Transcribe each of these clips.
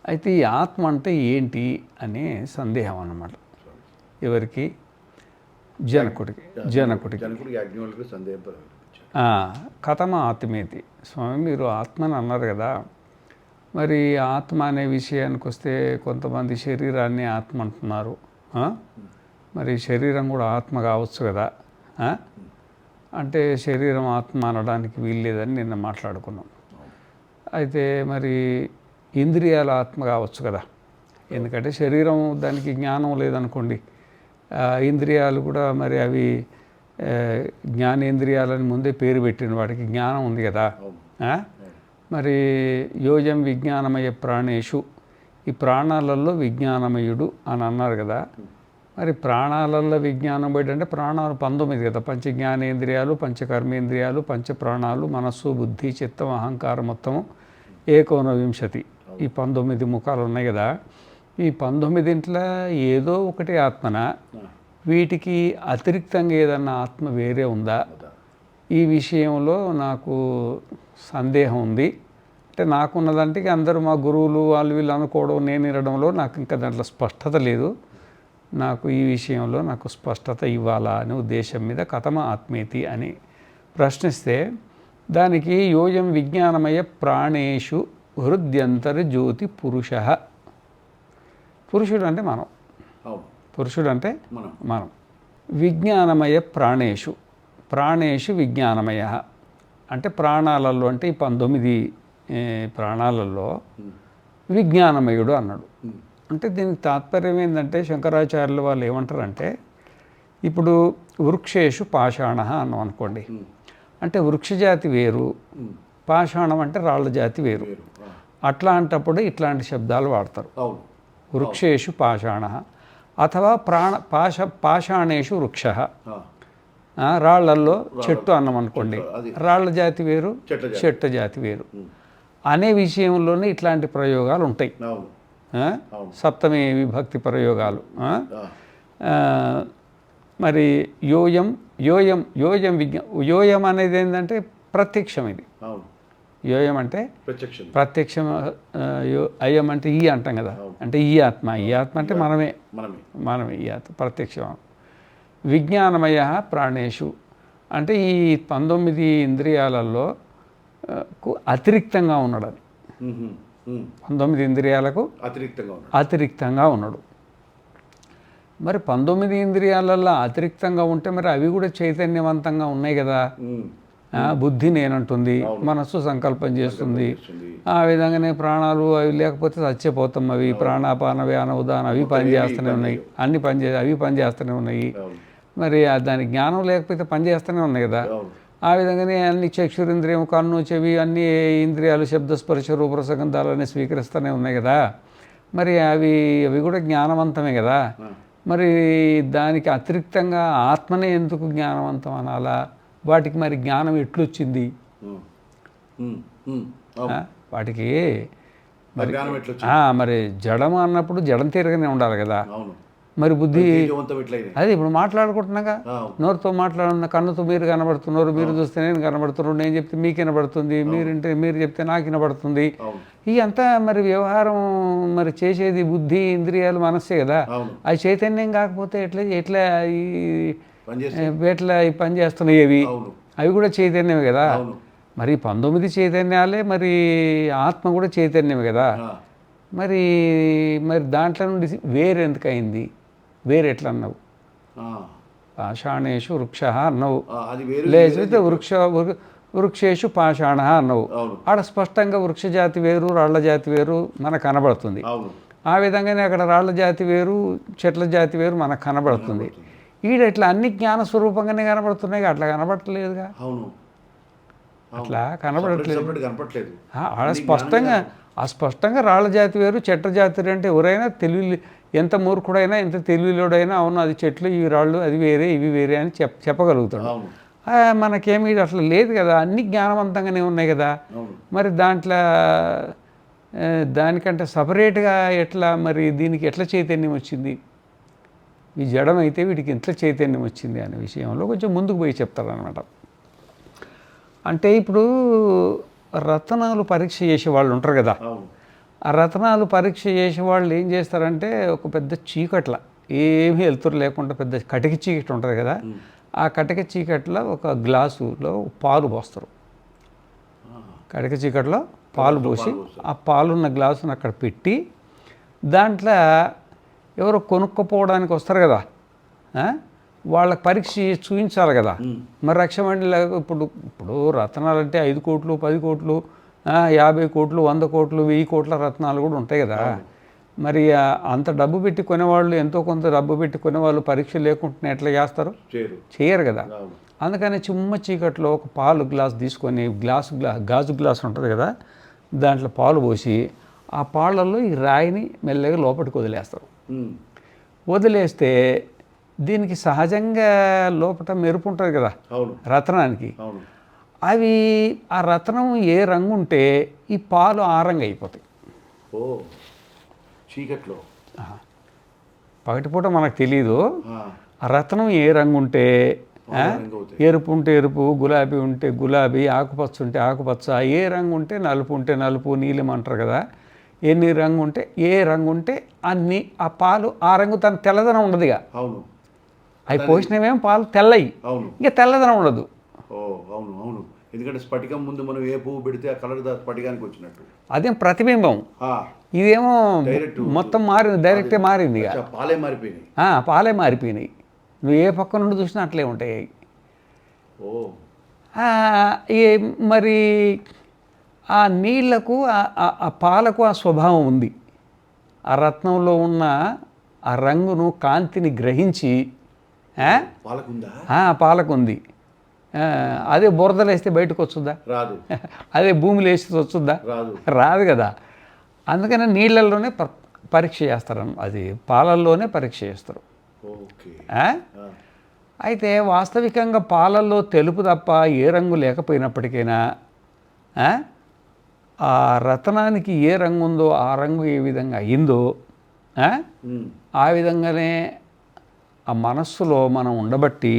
అయితే ఈ ఆత్మ అంటే ఏంటి అనే సందేహం అన్నమాట. ఎవరికి? జనకుడికి. యాజ్ఞవల్కుడికి సందేహం. కథమ ఆత్మేతి. స్వామి మీరు ఆత్మని అన్నారు కదా, మరి ఆత్మ అనే విషయానికి వస్తే కొంతమంది శరీరాన్ని ఆత్మ అంటున్నారు. మరి శరీరం కూడా ఆత్మ కావచ్చు కదా అంటే శరీరం ఆత్మ అనడానికి వీల్లేదని నిన్న మాట్లాడుకున్నాం. అయితే మరి ఇంద్రియాల ఆత్మ కావచ్చు కదా, ఎందుకంటే శరీరం దానికి జ్ఞానం లేదనుకోండి, ఇంద్రియాలు కూడా మరి అవి జ్ఞానేంద్రియాలని ముందే పేరు పెట్టిన వాటికి జ్ఞానం ఉంది కదా. మరి యోజం విజ్ఞానమయ ప్రాణేషు, ఈ ప్రాణాలలో విజ్ఞానమయుడు అని అన్నారు కదా. మరి ప్రాణాలలో విజ్ఞానమయుడు అంటే ప్రాణాలు 19 కదా, పంచ జ్ఞానేంద్రియాలు, పంచకర్మేంద్రియాలు, పంచప్రాణాలు, మనస్సు, బుద్ధి, చిత్తం, అహంకారం మొత్తము 19 ఈ 19 ముఖాలు ఉన్నాయి కదా. ఈ 19 ఏదో ఒకటి ఆత్మన, వీటికి అతిరిక్తంగా ఏదన్నా ఆత్మ వేరే ఉందా? ఈ విషయంలో నాకు సందేహం ఉంది. అంటే నాకున్నదంటే అందరూ మా గురువులు వాళ్ళు వీళ్ళు అనుకోవడం, నేను వినడంలో నాకు ఇంకా దాంట్లో స్పష్టత లేదు. నాకు ఈ విషయంలో నాకు స్పష్టత ఇవ్వాలా అనే ఉద్దేశం మీద కథమ ఆత్మేతి అని ప్రశ్నిస్తే, దానికి యోజం విజ్ఞానమయ ప్రాణేషు హృద్యంతరి జ్యోతి పురుష. పురుషుడు అంటే మనం, పురుషుడు అంటే మనం. విజ్ఞానమయ ప్రాణేషు, ప్రాణేషు విజ్ఞానమయ అంటే ప్రాణాలలో, అంటే ఈ 19 ప్రాణాలలో విజ్ఞానమయుడు అన్నాడు. అంటే దీనికి తాత్పర్యం ఏంటంటే శంకరాచార్యులు వాళ్ళు ఏమంటారంటే, ఇప్పుడు వృక్షేషు పాషాణ అన్నాం అనుకోండి, అంటే వృక్షజాతి వేరు, పాషాణం అంటే రాళ్ళ జాతి వేరు. అట్లాంటప్పుడు ఇట్లాంటి శబ్దాలు వాడతారు. వృక్షేషు పాషాణ అథవా పాషాణేషు వృక్ష. రాళ్లల్లో చెట్టు అన్నం అనుకోండి, రాళ్ల జాతి వేరు, చెట్టు జాతి వేరు అనే విషయంలోనే ఇట్లాంటి ప్రయోగాలు ఉంటాయి. సప్తమి విభక్తి ప్రయోగాలు. మరి యోయం యోయం యోయం యోయం అనేది ఏంటంటే ప్రత్యక్షం. ఇది యోయం అంటే ప్రత్యక్షం. అయం అంటే ఈ అంటాం కదా, అంటే ఈ ఆత్మ అంటే మనమే ఈ ఆత్మ ప్రత్యక్షం. విజ్ఞానమయ ప్రాణేషు అంటే ఈ 19 ఇంద్రియాలలో అతిరిక్తంగా ఉన్నాడు. అది 19 ఇంద్రియాలకు అతిరిక్తంగా ఉన్నాడు. మరి 19 ఇంద్రియాలలో అతిరిక్తంగా ఉంటే మరి అవి కూడా చైతన్యవంతంగా ఉన్నాయి కదా. బుద్ధి నేనంటుంది, మనస్సు సంకల్పం చేస్తుంది. ఆ విధంగానే ప్రాణాలు అవి లేకపోతే చచ్చిపోతాం. అవి ప్రాణాపాన వ్యాన ఉదాహరణ అవి పనిచేస్తూనే ఉన్నాయి, అవి పనిచేస్తూనే ఉన్నాయి. మరి దాని జ్ఞానం లేకపోతే పనిచేస్తూనే ఉన్నాయి కదా. ఆ విధంగానే అన్ని చక్షురింద్రియం, కన్ను, చెవి అన్ని ఇంద్రియాలు శబ్దస్పర్శ రూపరసగంధాలన్నీ స్వీకరిస్తూనే ఉన్నాయి కదా. మరి అవి కూడా జ్ఞానవంతమే కదా. మరి దానికి అతిరిక్తంగా ఆత్మనే ఎందుకు జ్ఞానవంతం అనాలా? వాటికి మరి జ్ఞానం ఎట్లొచ్చింది? వాటికి మరి జడం అన్నప్పుడు జడం తీరగానే ఉండాలి కదా. మరి బుద్ధి అది ఇప్పుడు మాట్లాడుకుంటున్నాగా, నోరుతో మాట్లాడుతున్న, కన్నుతో మీరు కనబడుతున్నారు, మీరు చూస్తే నేను కనబడుతున్నాడు, నేను చెప్తే మీకు వినబడుతుంది, మీరు చెప్తే నాకు వినబడుతుంది. ఈ అంతా మరి వ్యవహారం మరి చేసేది బుద్ధి, ఇంద్రియాలు, మనస్సే కదా. అది చైతన్యం కాకపోతే ఎట్లా ఈ పని చేస్తున్నాయి? అవి కూడా చైతన్యమే కదా. మరి 19 చైతన్యాలే, మరి ఆత్మ కూడా చైతన్యమే కదా. మరి దాంట్లో నుండి వేరెందుకు అయింది? వేరెట్లా అన్నావు? పాషాణేషు వృక్ష అన్నావు, లేకపోతే వృక్షేషు పాషాణ అన్నావు. ఆడ స్పష్టంగా వృక్ష జాతి వేరు, రాళ్ల జాతి వేరు మనకు కనబడుతుంది. ఆ విధంగానే అక్కడ రాళ్ల జాతి వేరు, చెట్ల జాతి వేరు మనకు కనబడుతుంది. ఈడ ఇట్లా అన్ని జ్ఞాన స్వరూపంగానే కనబడుతున్నాయి, అట్లా కనబడట్లేదుగా. అట్లా కనబడట్లేదు. అస్పష్టంగా రాళ్ల జాతి వేరు, చెట్ల జాతి వేరు. అంటే ఎవరైనా తెలివి, ఎంత మూర్ఖుడైనా ఎంత తెలివిలోడైనా అవును అది చెట్లు, ఇవి రాళ్ళు, అది వేరే ఇవి వేరే అని చెప్పగలుగుతాడు. మనకేమీ అట్లా లేదు కదా, అన్ని జ్ఞానవంతంగానే ఉన్నాయి కదా. మరి దాంట్లో దానికంటే సపరేట్గా ఎట్లా మరి దీనికి ఎట్లా చైతన్యం వచ్చింది? ఈ జడం అయితే వీటికి ఎట్లా చైతన్యం వచ్చింది అనే విషయంలో కొంచెం ముందుకు పోయి చెప్తారనమాట. అంటే ఇప్పుడు రత్నాలు పరీక్ష చేసే వాళ్ళు ఉంటారు కదా, ఆ రత్నాలు పరీక్ష చేసే వాళ్ళు ఏం చేస్తారంటే ఒక పెద్ద చీకట్ల ఏమీ వెళ్తురు లేకుండా పెద్ద కటిక చీకటి ఉంటుంది కదా, ఆ కటిక చీకట్లో ఒక గ్లాసులో పాలు పోస్తారు. కటిక చీకట్లో పాలు పోసి ఆ పాలున్న గ్లాసును అక్కడ పెట్టి దాంట్లో ఎవరో కొనుక్కోపోవడానికి వస్తారు కదా, వాళ్ళకి పరీక్ష చూపించాలి కదా. మరి రక్షమండలి ఇప్పుడు రత్నాలు అంటే 5 కోట్లు 10 కోట్లు 50 కోట్లు 100 కోట్లు 1000 కోట్ల రత్నాలు కూడా ఉంటాయి కదా. మరి అంత డబ్బు పెట్టి కొనేవాళ్ళు, ఎంతో కొంత డబ్బు పెట్టి కొనేవాళ్ళు పరీక్ష లేకుండా ఎట్లా చేస్తారు? చేయరు కదా. అందుకని చిమ్మ చీకట్లో ఒక పాలు గ్లాస్ తీసుకొని గాజు గ్లాస్ ఉంటుంది కదా, దాంట్లో పాలు పోసి ఆ పాళ్ళల్లో ఈ రాయిని మెల్లగా లోపలికి వదిలేస్తారు. వదిలేస్తే దీనికి సహజంగా లోపల మెరుపు ఉంటుంది కదా రత్నానికి, అవి ఆ రత్నం ఏ రంగు ఉంటే ఈ పాలు ఆ రంగు అయిపోతాయి. చీకట్లో పగటిపూట మనకు తెలీదు. ఆ రత్నం ఏ రంగు ఉంటే, ఎరుపు ఉంటే ఎరుపు, గులాబీ ఉంటే గులాబీ, ఆకుపచ్చ ఉంటే ఆకుపచ్చ, ఏ రంగు ఉంటే నలుపు ఉంటే నలుపు, నీలం అంటారు కదా, ఎన్ని రంగు ఉంటే ఏ రంగు ఉంటే అన్ని ఆ పాలు ఆ రంగు తన తెల్లదనం ఉండదు. ఇక అవి పోసినవేమో పాలు తెల్లయి, ఇంకా తెల్లదనం ఉండదు. అవును అవును, ఎందుకంటే స్ఫటికం ముందు మనం ఏ పువ్వు పెడితే ఆ కలర్ స్ఫటికానికి వచ్చినట్టు అదేం ప్రతిబింబం. ఇదేమో మొత్తం మారింది, డైరెక్టే మారింది. ఇక పాలే మారిపోయినాయి. పాలే మారిపోయినాయి. నువ్వు ఏ పక్క నుండి చూసినా అట్లే ఉంటాయి. మరి ఆ నీళ్లకు ఆ పాలకు ఆ స్వభావం ఉంది. ఆ రత్నంలో ఉన్న ఆ రంగును కాంతిని గ్రహించి పాలకుంది. అదే బురదలు వేస్తే బయటకు వచ్చుద్దా? రాదు. అదే భూమిలో వేస్తే వచ్చుద్దా? రాదు కదా. అందుకని నీళ్ళల్లోనే పరీక్ష చేస్తారు, అది పాలల్లోనే పరీక్ష చేస్తారు. అయితే వాస్తవికంగా పాలల్లో తెలుపు తప్ప ఏ రంగు లేకపోయినప్పటికైనా ఆ రత్నానికి ఏ రంగు ఉందో ఆ రంగు ఏ విధంగా అయిందో ఆ విధంగానే ఆ మనస్సులో మనం ఉండబట్టి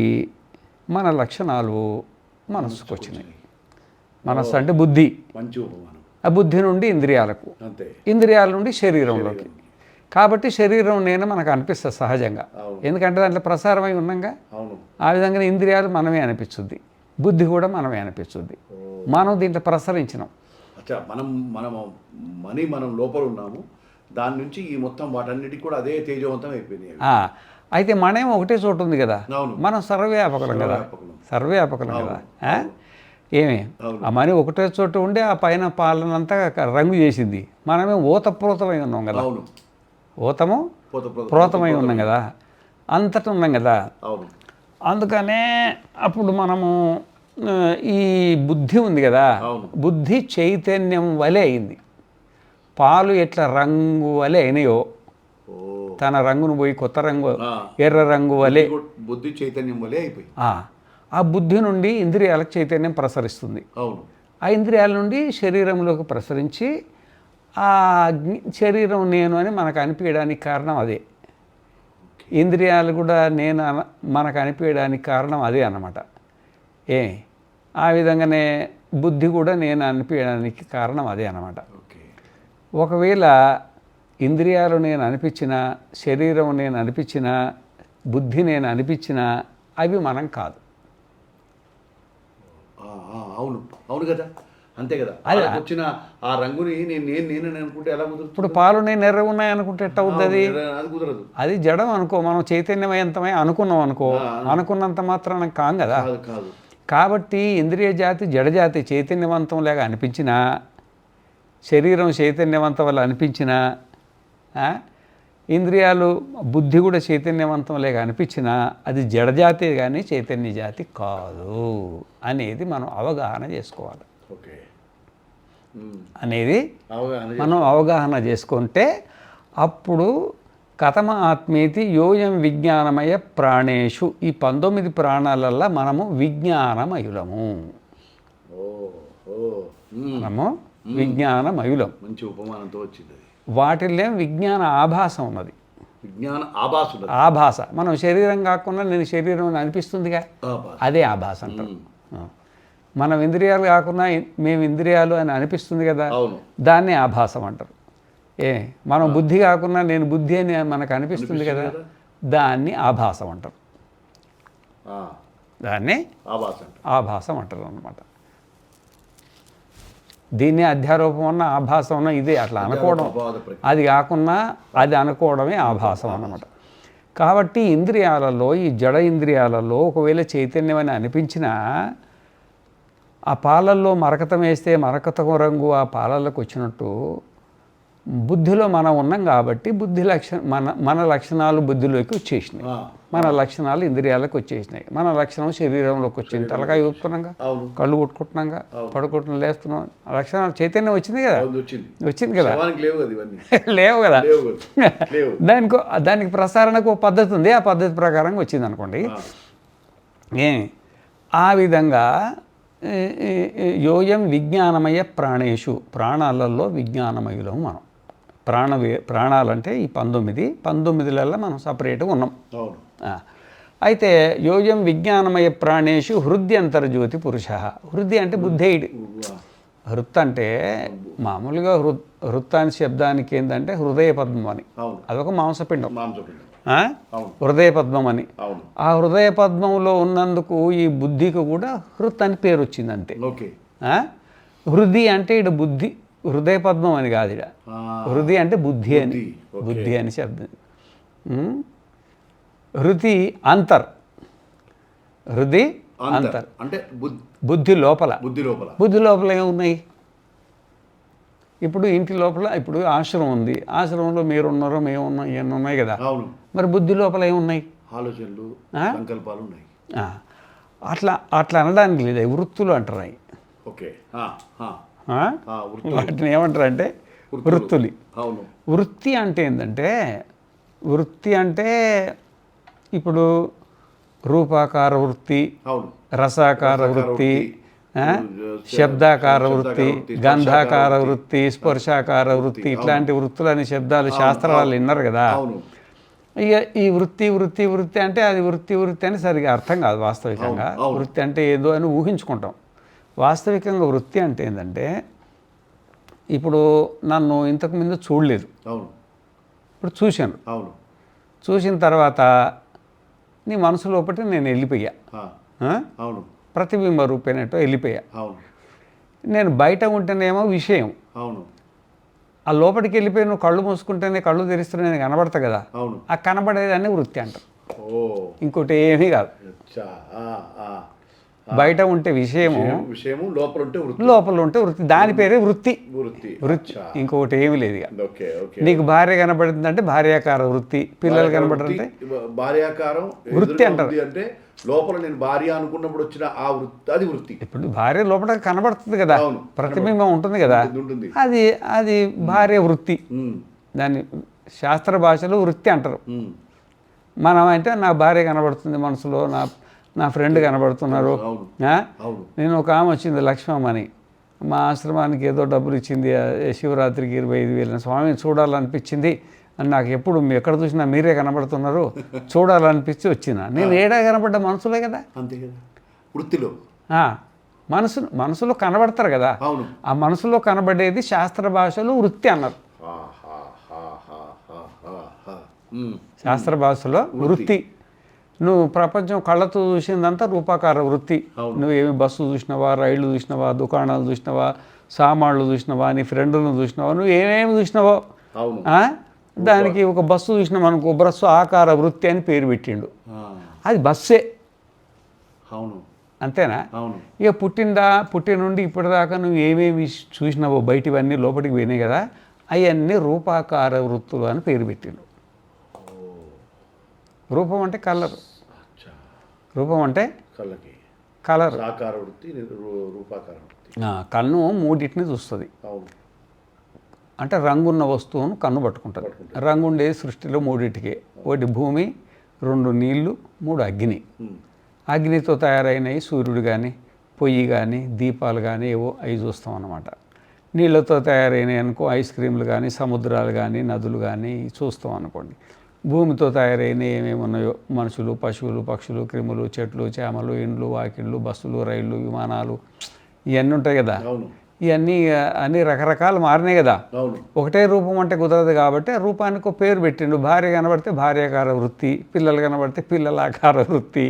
మన లక్షణాలు మనస్సుకు వచ్చినాయి. మనస్సు అంటే బుద్ధి, ఆ బుద్ధి నుండి ఇంద్రియాలకు, ఇంద్రియాల నుండి శరీరంలోకి. కాబట్టి శరీరం నేను మనకు అనిపిస్తుంది సహజంగా, ఎందుకంటే దాంట్లో ప్రసారమై ఉన్నాగా. ఆ విధంగా ఇంద్రియాలు మనమే అనిపించుద్ది, బుద్ధి కూడా మనమే అనిపించుద్ది. మనం దీంట్లో ప్రసరించినాం. మనం లోపల ఉన్నాము, దాని నుంచి ఈ మొత్తం వాటన్నిటికి కూడా అదే తేజవంతం అయిపోయింది. అయితే మనమేమో ఒకటే చోటు ఉంది కదా, మనం సర్వవ్యాపకులం కదా, సర్వవ్యాపకులం కదా. ఏమి ఆ మనీ ఒకటే చోటు ఉండి ఆ పైన పాలనంతా రంగు చేసింది. మనమే ఓతప్రోతమై ఉన్నాం కదా, ఓతము ప్రోతమై ఉన్నాం కదా, అంతటా ఉన్నాం కదా. అందుకనే అప్పుడు మనము ఈ బుద్ధి ఉంది కదా, బుద్ధి చైతన్యం వలె అయింది. పాలు ఎట్లా రంగు వలె అయినాయో, తన రంగును పోయి కొత్త రంగు ఎర్ర రంగు వలె బుద్ధి చైతన్యం వలె అయిపోయి, ఆ బుద్ధి నుండి ఇంద్రియాలకు చైతన్యం ప్రసరిస్తుంది. ఆ ఇంద్రియాల నుండి శరీరంలోకి ప్రసరించి ఆ శరీరం నేను అని మనకు అనిపించడానికి కారణం అదే. ఇంద్రియాలు కూడా నేను మనకు అనిపించడానికి కారణం అదే అన్నమాట. ఆ విధంగానే బుద్ధి కూడా నేను అనిపించడానికి కారణం అదే అన్నమాట. ఒకవేళ ఇంద్రియాలు నేను అనిపించిన, శరీరం నేను అనిపించిన, బుద్ధి నేను అనిపించిన, అవి మనం కాదు. అవును అవును కదా, అంతే కదా. అది వచ్చిన ఆ రంగుని నేను అనుకుంటే ఎలా కుదురుతుంది? ఇప్పుడు పాలు నేను ఎర్ర ఉన్నాయి అనుకుంటే ఎట్ట అవుతుంది? అది కుదరదు. అది జడం అనుకో, మనం చైతన్యమయంతమై అనుకున్నాం అనుకో, అనుకున్నంత మాత్రాన కాం కదా. కాబట్టి ఇంద్రియ జాతి జడజాతి చైతన్యవంతం లేక అనిపించినా, శరీరం చైతన్యవంతం వల్ల అనిపించినా, ఇంద్రియాలు బుద్ధి కూడా చైతన్యవంతం లేక అనిపించినా అది జడజాతి కానీ చైతన్య జాతి కాదు అనేది మనం అవగాహన చేసుకోవాలి. అనేది మనం అవగాహన చేసుకుంటే అప్పుడు కథమ ఆత్మీతి యోయం విజ్ఞానమయ ప్రాణేషు, ఈ 19 ప్రాణాలల్లో మనము విజ్ఞానమయులము. మనము విజ్ఞానమయులం. మంచి ఉపమానంతో వచ్చింది. వాటిల్లో విజ్ఞాన ఆభాసం ఉన్నది. విజ్ఞాన ఆభాస మనం శరీరం కాకుండా నేను శరీరం అని అనిపిస్తుందిగా, అదే ఆభాస అంటారు. మనం ఇంద్రియాలు కాకుండా మేము ఇంద్రియాలు అని అనిపిస్తుంది కదా, దాన్నే ఆభాసం అంటారు. మనం బుద్ధి కాకుండా నేను బుద్ధి అని మనకు అనిపిస్తుంది కదా, దాన్ని ఆభాసం అంటారు. దాన్ని ఆభాసం అంటారు అన్నమాట. దీన్ని అధ్యారూపం ఉన్న ఆభాసం ఉన్న ఇదే అట్లా అనుకోవడం, అది కాకుండా అది అనుకోవడమే ఆభాసం అన్నమాట. కాబట్టి ఇంద్రియాలలో, ఈ జడ ఇంద్రియాలలో ఒకవేళ చైతన్యం అని అనిపించినా ఆ పాలల్లో మరకతం వేస్తే మరకతం రంగు ఆ పాలల్లోకి వచ్చినట్టు బుద్ధిలో మనం ఉన్నాం కాబట్టి బుద్ధి మన లక్షణాలు బుద్ధిలోకి వచ్చేసినాయి, మన లక్షణాలు ఇంద్రియాలకు వచ్చేసినాయి, మన లక్షణం శరీరంలోకి వచ్చింది. తలకాయ ఊపుతున్నాగా, కళ్ళు కొట్టుకుంటున్నాగా, పడుకుంటున్నా లేస్తున్నాం, లక్షణాలు చైతన్యం వచ్చింది కదా, వచ్చింది కదా, లేవు కదా. దానికి ప్రసారణకు ఒక పద్ధతి ఉంది, ఆ పద్ధతి ప్రకారంగా వచ్చింది అనుకోండి. ఆ విధంగా యోయం విజ్ఞానమయ ప్రాణేషు, ప్రాణాలలో విజ్ఞానమయులం మనం. ప్రాణాలంటే ఈ 19లలో మనం సపరేట్గా ఉన్నాం. అయితే యోయం విజ్ఞానమయ ప్రాణేషు హృద్యంతర్జ్యోతి పురుష. హృది అంటే బుద్ధేయుడు. హృత్ అంటే మామూలుగా హృత్ అనే శబ్దానికి ఏంటంటే హృదయ పద్మం అని, అదొక మాంసపిండం, హృదయ పద్మం అని. ఆ హృదయ పద్మంలో ఉన్నందుకు ఈ బుద్ధికి కూడా హృత్ అని పేరు వచ్చింది అంతే. హృది అంటే ఇటు బుద్ధి, హృదయ పద్మం అని కాదు, ఇడ హృది అంటే బుద్ధి అని, బుద్ధి అని శబ్దం. హృది అంతర్, హృది అంతర్ అంటే బుద్ధి లోపల. బుద్ధి లోపల ఏమున్నాయి? ఇప్పుడు ఇంటి లోపల ఇప్పుడు ఆశ్రమం ఉంది, ఆశ్రమంలో మీరున్నారో మేమున్నాం, ఇవన్నీ ఉన్నాయి కదా. మరి బుద్ధి లోపల ఏమున్నాయి? ఆలోచనలు, సంకల్పాలు ఉన్నాయి. అట్లా అనడానికి లేదు, వృత్తులు అంటారు అవి. వాటిని ఏమంటారు అంటే వృత్తులు. వృత్తి అంటే ఏంటంటే, వృత్తి అంటే ఇప్పుడు రూపాకార వృత్తి, రసాకార వృత్తి, శబ్దాకార వృత్తి, గంధాకార వృత్తి, స్పర్శాకార వృత్తి, ఇట్లాంటి వృత్తులని శబ్దాలు శాస్త్రాలు విన్నారు కదా. ఇక ఈ వృత్తి వృత్తి వృత్తి అంటే అది వృత్తి వృత్తి అని సరిగా అర్థం కాదు వాస్తవికంగా. వృత్తి అంటే ఏదో అని ఊహించుకుంటాం. వాస్తవికంగా వృత్తి అంటే ఏంటంటే, ఇప్పుడు నన్ను ఇంతకుముందు చూడలేదు, ఇప్పుడు చూశాను, చూసిన తర్వాత నీ మనసు లోపల నేను వెళ్ళిపోయా, ప్రతిబింబ రూపేనట్టు వెళ్ళిపోయా. నేను బయట ఉంటేనేమో విషయం, ఆ లోపలికి వెళ్ళిపోయి నువ్వు కళ్ళు మూసుకుంటేనే కళ్ళు తెరిస్తూనే నేను కనబడతా కదా, ఆ కనబడేదాన్ని వృత్తి అంటారు, ఇంకోటి ఏమీ కాదు. బయట ఉంటే విషయము, లోపల ఉంటే వృత్తి, దాని పేరే వృత్తి. వృత్తి ఇంకొకటి ఏమి లేదు. నీకు భార్య కనబడుతుందంటే భార్యాకార వృత్తి, పిల్లలు కనబడారంటే భార్యాకారం వృత్తి అంటారు. అంటే లోపల నేను భార్య అనుకున్నప్పుడు వచ్చిన ఆ వృత్తి, అది వృత్తి. ఇప్పుడు భార్య లోపల కనబడుతుంది కదా, ప్రతిబింబం ఉంటుంది కదా, అది భార్య వృత్తి. దాన్ని శాస్త్ర భాషలో వృత్తి అంటారు. మనం అంటే నా భార్య కనబడుతుంది మనసులో, నా ఫ్రెండ్ కనబడుతున్నారు. నేను ఒక ఆమె వచ్చింది లక్ష్మమ్మ అని, మా ఆశ్రమానికి ఏదో డబ్బులు ఇచ్చింది, శివరాత్రికి 25,000 స్వామిని చూడాలనిపించింది అని నాకు ఎప్పుడు ఎక్కడ చూసినా మీరే కనబడుతున్నారు, చూడాలనిపించి వచ్చిన. నేను ఏడా కనబడ్డ మనసులే కదా, అంతే కదా. వృత్తిలో మనసులో కనబడతారు కదా, ఆ మనసులో కనబడేది శాస్త్ర భాషలో వృత్తి అన్నారు. శాస్త్ర భాషలో వృత్తి. నువ్వు ప్రపంచం కళ్ళతో చూసిందంతా రూపాకార వృత్తి. నువ్వేమి బస్సు చూసినావా, రైళ్ళు చూసినావా, దుకాణాలు చూసినావా, సామాన్లు చూసినావా, నీ ఫ్రెండ్లను చూసినావా, నువ్వు ఏమేమి చూసినావో దానికి ఒక బస్సు చూసినాం అనుకో, బస్సు ఆకార వృత్తి అని పేరు పెట్టిండు, అది బస్సే. అంతేనా? ఇక పుట్టిన నుండి ఇప్పటిదాకా నువ్వు ఏమేమి చూసినావో బయటివన్నీ లోపలికి పోయినాయి కదా, అవన్నీ రూపాకార వృత్తులు అని పేరు పెట్టిండు. రూపం అంటే కలర్, రూపం అంటే కలర్. కన్ను మూడింటిని చూస్తుంది, అంటే రంగున్న వస్తువును కన్ను పట్టుకుంటుంది. రంగు ఉండేది సృష్టిలో మూడింటికే, ఒకటి భూమి, 2 నీళ్లు, 3 అగ్ని. అగ్నితో తయారైనవి సూర్యుడు కానీ, పొయ్యి కానీ, దీపాలు కానీ ఏవో అవి చూస్తాం అన్నమాట. నీళ్ళతో తయారైనవి అనుకో ఐస్ క్రీమ్లు కానీ, సముద్రాలు కానీ, నదులు కానీ చూస్తాం అనుకోండి. భూమితో తయారైన ఏమేమి ఉన్నాయో మనుషులు, పశువులు, పక్షులు, క్రిములు, చెట్లు, చేమలు, ఇండ్లు, వాకిళ్ళు, బస్సులు, రైళ్ళు, విమానాలు, ఇవన్నీ ఉంటాయి కదా. ఇవన్నీ అన్ని రకరకాలు మారినాయి కదా. అవును ఒకటే రూపం అంటే కుదరదు కాబట్టి ఆ రూపానికి ఒక పేరు పెట్టిండు. భార్య కనబడితే భార్యాకార వృత్తి, పిల్లలు కనబడితే పిల్లల ఆకార వృత్తి,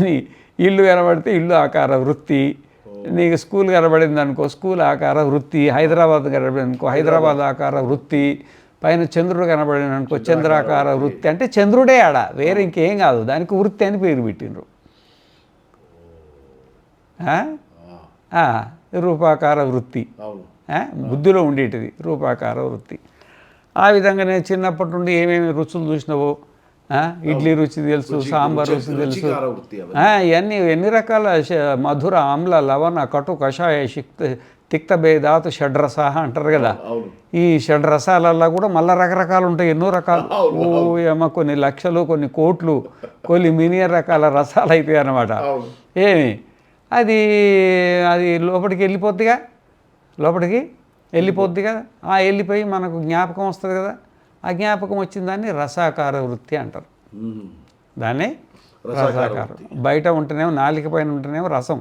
నీ ఇల్లు కనబడితే ఇల్లు ఆకార వృత్తి, నీకు స్కూల్ కనబడింది అనుకో స్కూల్ ఆకార వృత్తి, హైదరాబాద్ కనబడింది అనుకో హైదరాబాద్ ఆకార వృత్తి, పైన చంద్రుడు కనబడింది అనుకో చంద్రాకార వృత్తి. అంటే చంద్రుడే ఆడ, వేరే ఇంకేం కాదు, దానికి వృత్తి అని పేరు పెట్టిండ్రు. రూపాకార వృత్తి, బుద్ధిలో ఉండేటిది రూపాకార వృత్తి. ఆ విధంగా నేను చిన్నప్పటి నుండి ఏమేమి రుచులు చూసినావో, ఇడ్లీ రుచి తెలుసు, సాంబార్ రుచి తెలుసు, ఇవన్నీ ఎన్ని రకాల మధుర ఆమ్ల లవణ కటు కషాయ తిక్త భేదాతు షడ్రస అంటారు కదా. ఈ షడ్రసాలల్లో కూడా మళ్ళీ రకరకాలు ఉంటాయి, ఎన్నో రకాలు. ఓ ఏమో కొన్ని లక్షలు, కొన్ని కోట్లు, కొన్ని మిలియన్ రకాల రసాలు అవుతాయి అన్నమాట. ఏమి అది అది లోపలికి వెళ్ళిపోద్దిగా, లోపలికి వెళ్ళిపోద్ది కదా. వెళ్ళిపోయి మనకు జ్ఞాపకం వస్తుంది కదా. ఆ జ్ఞాపకం వచ్చిన దాన్ని రసాకార వృత్తి అంటారు. దాన్ని రసాకారం. బయట ఉంటేనేమో నాలిక పైన ఉంటేనేమో రసం,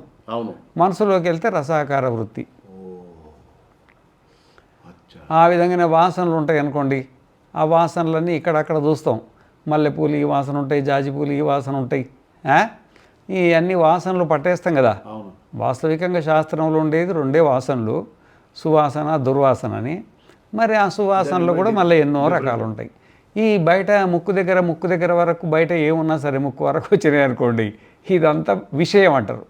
మనసులోకి వెళ్తే రసాకార వృత్తి. ఆ విధంగానే వాసనలు ఉంటాయి అనుకోండి, ఆ వాసనలన్నీ ఇక్కడక్కడ చూస్తాం. మల్లెపూలు ఈ వాసన ఉంటాయి, జాజిపూలు ఈ వాసన ఉంటాయి. ఈ అన్ని వాసనలు పట్టేస్తాం కదా. వాస్తవికంగా శాస్త్రంలో ఉండేది రెండే వాసనలు, సువాసన దుర్వాసన అని. మరి ఆ సువాసనలో కూడా మళ్ళీ ఎన్నో రకాలు ఉంటాయి. ఈ బయట ముక్కు దగ్గర వరకు బయట ఏమున్నా సరే ముక్కు వరకు వచ్చినాయి అనుకోండి, ఇదంతా విషయం అంటారు.